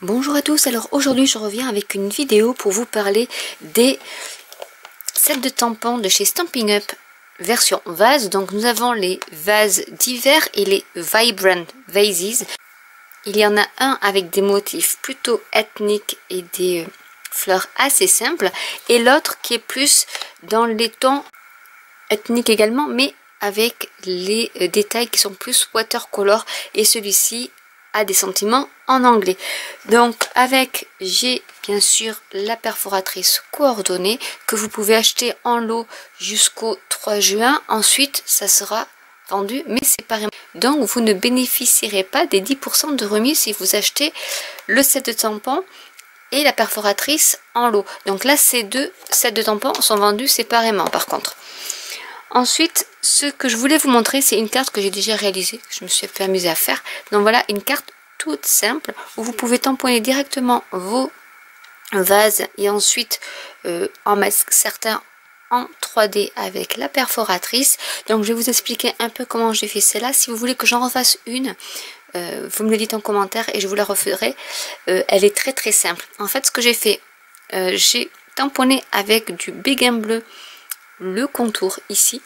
Bonjour à tous, alors aujourd'hui je reviens avec une vidéo pour vous parler des sets de tampons de chez Stampin' Up version vase. Donc nous avons les vases d'hiver et les Vibrant Vases. Il y en a un avec des motifs plutôt ethniques et des fleurs assez simples, et l'autre qui est plus dans les tons ethniques également, mais avec les détails qui sont plus watercolor, et celui-ci a des sentiments en anglais. Donc avec, j'ai bien sûr la perforatrice coordonnée que vous pouvez acheter en lot jusqu'au 3 juin. Ensuite ça sera vendu mais séparément, donc vous ne bénéficierez pas des 10% de remise si vous achetez le set de tampons et la perforatrice en lot. Donc là ces deux sets de tampons sont vendus séparément par contre. Ensuite, ce que je voulais vous montrer, c'est une carte que j'ai déjà réalisée, que je me suis un peu amusée à faire. Donc voilà, une carte toute simple où vous pouvez tamponner directement vos vases et ensuite en mettre certains en 3D avec la perforatrice. Donc je vais vous expliquer un peu comment j'ai fait celle-là. Si vous voulez que j'en refasse une, vous me le dites en commentaire et je vous la referai. Elle est très très simple. En fait, ce que j'ai fait, j'ai tamponné avec du béguin bleu le contour ici,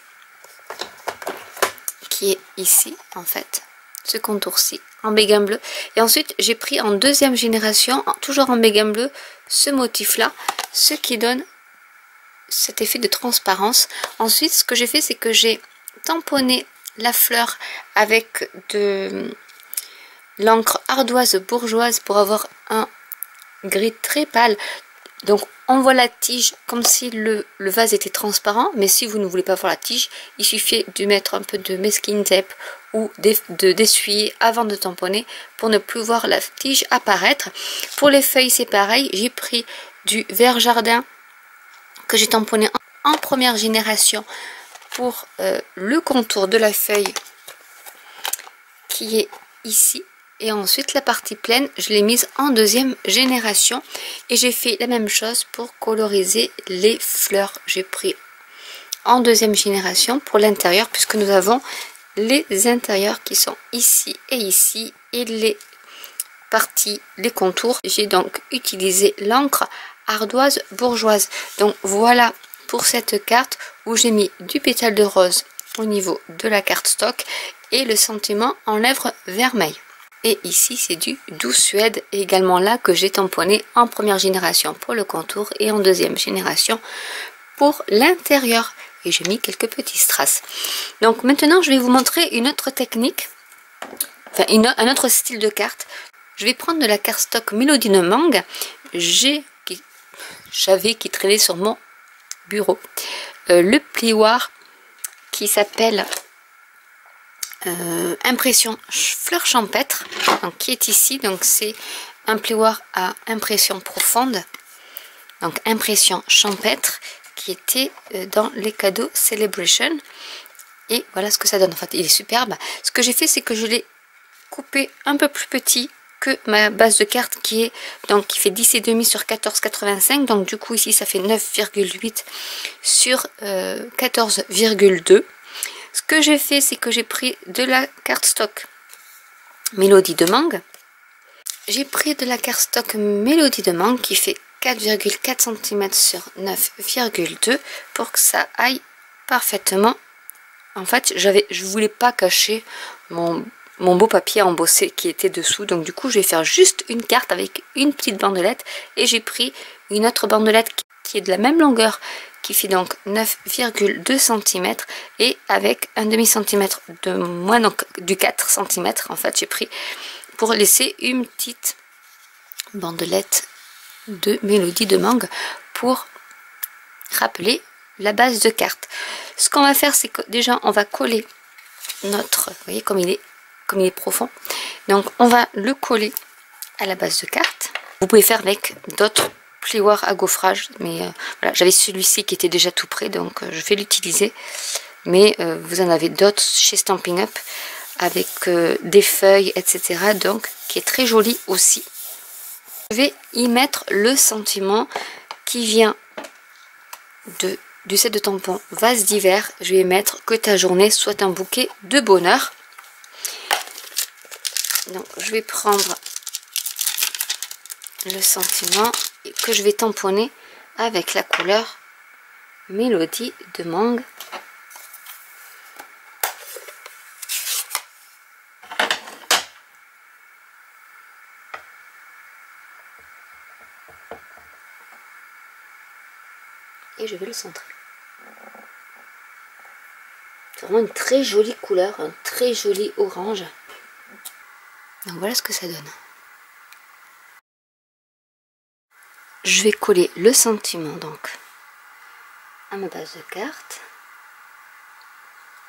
qui est ici en fait, ce contour-ci en béguin bleu, et ensuite j'ai pris en deuxième génération, toujours en béguin bleu, ce motif là, ce qui donne cet effet de transparence. Ensuite ce que j'ai fait, c'est que j'ai tamponné la fleur avec de l'encre ardoise bourgeoise pour avoir un gris très pâle. Donc on voit la tige comme si le vase était transparent, mais si vous ne voulez pas voir la tige, il suffit de mettre un peu de masking tape ou d'essuyer avant de tamponner pour ne plus voir la tige apparaître. Pour les feuilles c'est pareil, j'ai pris du vert jardin que j'ai tamponné en première génération pour le contour de la feuille qui est ici. Et ensuite la partie pleine, je l'ai mise en deuxième génération. Et j'ai fait la même chose pour coloriser les fleurs. J'ai pris en deuxième génération pour l'intérieur, puisque nous avons les intérieurs qui sont ici et ici. Et les parties, les contours, j'ai donc utilisé l'encre ardoise bourgeoise. Donc voilà pour cette carte où j'ai mis du pétale de rose au niveau de la carte stock et le sentiment en lèvres vermeilles. Et ici c'est du Douce Suède, également là que j'ai tamponné en première génération pour le contour et en deuxième génération pour l'intérieur. Et j'ai mis quelques petits strass. Donc maintenant je vais vous montrer une autre technique, enfin un autre style de carte. Je vais prendre de la carte stock Mélodie de Mangue. J'avais qui traînait sur mon bureau le plioir qui s'appelle impression fleur champêtre, donc qui est ici. Donc c'est un plioir à impression profonde, donc impression champêtre, qui était dans les cadeaux Celebration. Et voilà ce que ça donne. En fait il est superbe. Ce que j'ai fait, c'est que je l'ai coupé un peu plus petit que ma base de carte qui est donc qui fait 10,5 sur 14,85. Donc du coup ici ça fait 9,8 sur 14,2. Ce que j'ai fait, c'est que j'ai pris de la carte stock Mélodie de Mangue. J'ai pris de la carte stock Mélodie de Mangue qui fait 4,4 cm sur 9,2 pour que ça aille parfaitement. En fait, je voulais pas cacher mon beau papier embossé qui était dessous. Donc du coup, je vais faire juste une carte avec une petite bandelette. Et j'ai pris une autre bandelette qui est de la même longueur, qui fait donc 9,2 cm et avec un demi centimètre de moins, donc du 4 cm en fait j'ai pris pour laisser une petite bandelette de Mélodie de Mangue pour rappeler la base de carte. Ce qu'on va faire, c'est que déjà on va coller notre, vous voyez comme il est profond, donc on va le coller à la base de carte. Vous pouvez faire avec d'autres plioir à gaufrage, mais voilà, j'avais celui-ci qui était déjà tout prêt, donc je vais l'utiliser. Mais vous en avez d'autres chez Stampin' Up avec des feuilles, etc. Donc qui est très joli aussi. Je vais y mettre le sentiment qui vient du set de tampons vase d'hiver. Je vais mettre que ta journée soit un bouquet de bonheur. Donc je vais prendre le sentiment que je vais tamponner avec la couleur Mélodie de Mangue. Et je vais le centrer. C'est vraiment une très jolie couleur, un très joli orange. Donc voilà ce que ça donne. Je vais coller le sentiment donc à ma base de carte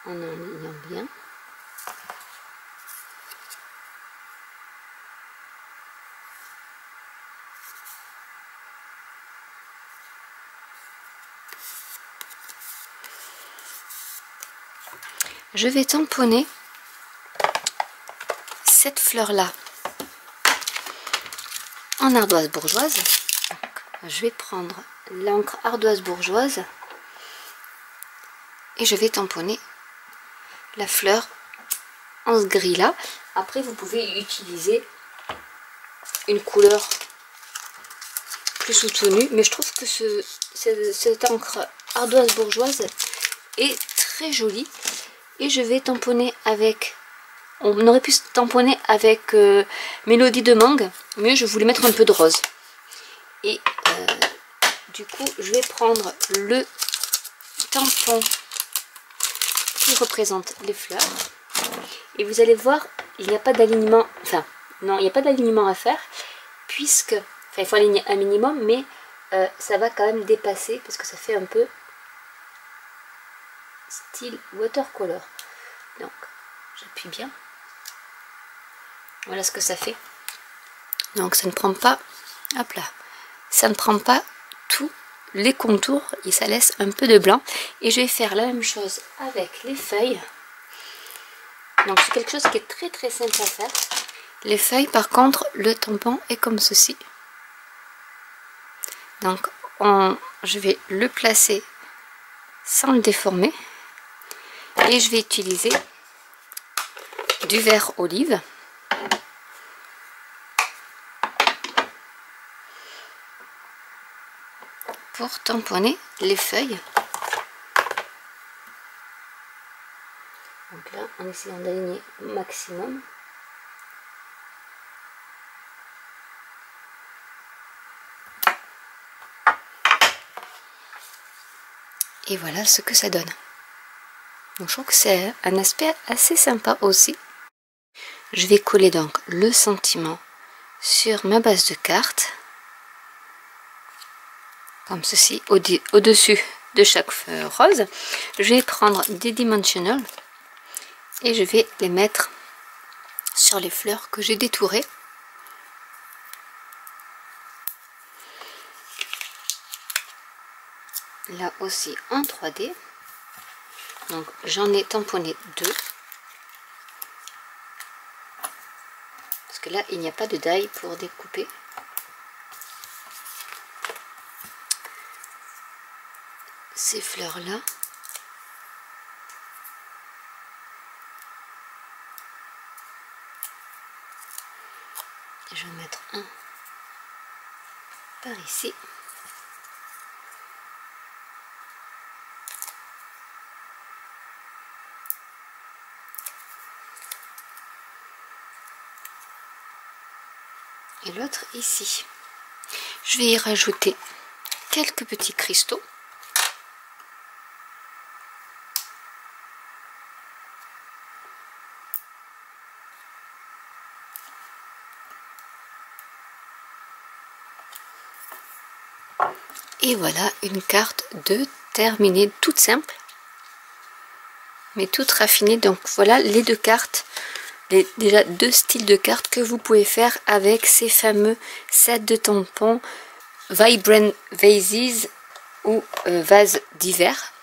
en alignant bien. Je vais tamponner cette fleur là en ardoise bourgeoise. Donc, je vais prendre l'encre ardoise bourgeoise et je vais tamponner la fleur en ce gris là. Après vous pouvez utiliser une couleur plus soutenue, mais je trouve que cette encre ardoise bourgeoise est très jolie. Et je vais tamponner avec, on aurait pu tamponner avec Mélodie de Mangue, mais je voulais mettre un peu de rose. Et du coup, je vais prendre le tampon qui représente les fleurs. Et vous allez voir, il n'y a pas d'alignement, enfin, non, il n'y a pas d'alignement à faire, puisque, enfin, il faut aligner un minimum, mais ça va quand même dépasser, parce que ça fait un peu style watercolor. Donc j'appuie bien, voilà ce que ça fait. Donc ça ne prend pas, hop là, ça ne prend pas tous les contours et ça laisse un peu de blanc. Et je vais faire la même chose avec les feuilles. Donc c'est quelque chose qui est très très simple à faire. Les feuilles par contre, le tampon est comme ceci. Donc je vais le placer sans le déformer. Et je vais utiliser du vert olive pour tamponner les feuilles. Donc là, en essayant d'aligner au maximum. Et voilà ce que ça donne. Donc, je trouve que c'est un aspect assez sympa aussi. Je vais coller donc le sentiment sur ma base de carte. Comme ceci, au-dessus de chaque feuille rose. Je vais prendre des dimensionals et je vais les mettre sur les fleurs que j'ai détourées. Là aussi en 3D. Donc j'en ai tamponné 2. Parce que là, il n'y a pas de die pour découper. Ces fleurs-là. Je vais mettre un par ici. Et l'autre ici. Je vais y rajouter quelques petits cristaux. Et voilà une carte de terminée, toute simple, mais toute raffinée. Donc voilà les deux cartes, déjà deux styles de cartes que vous pouvez faire avec ces fameux sets de tampons Vibrant Vases ou vases d'hiver.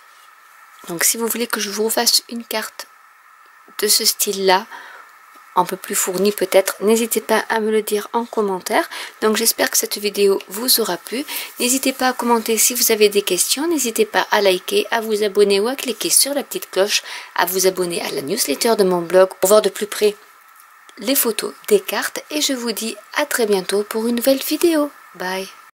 Donc si vous voulez que je vous refasse une carte de ce style là, un peu plus fourni peut-être, n'hésitez pas à me le dire en commentaire. Donc j'espère que cette vidéo vous aura plu. N'hésitez pas à commenter si vous avez des questions, n'hésitez pas à liker, à vous abonner ou à cliquer sur la petite cloche, à vous abonner à la newsletter de mon blog pour voir de plus près les photos des cartes et je vous dis à très bientôt pour une nouvelle vidéo. Bye!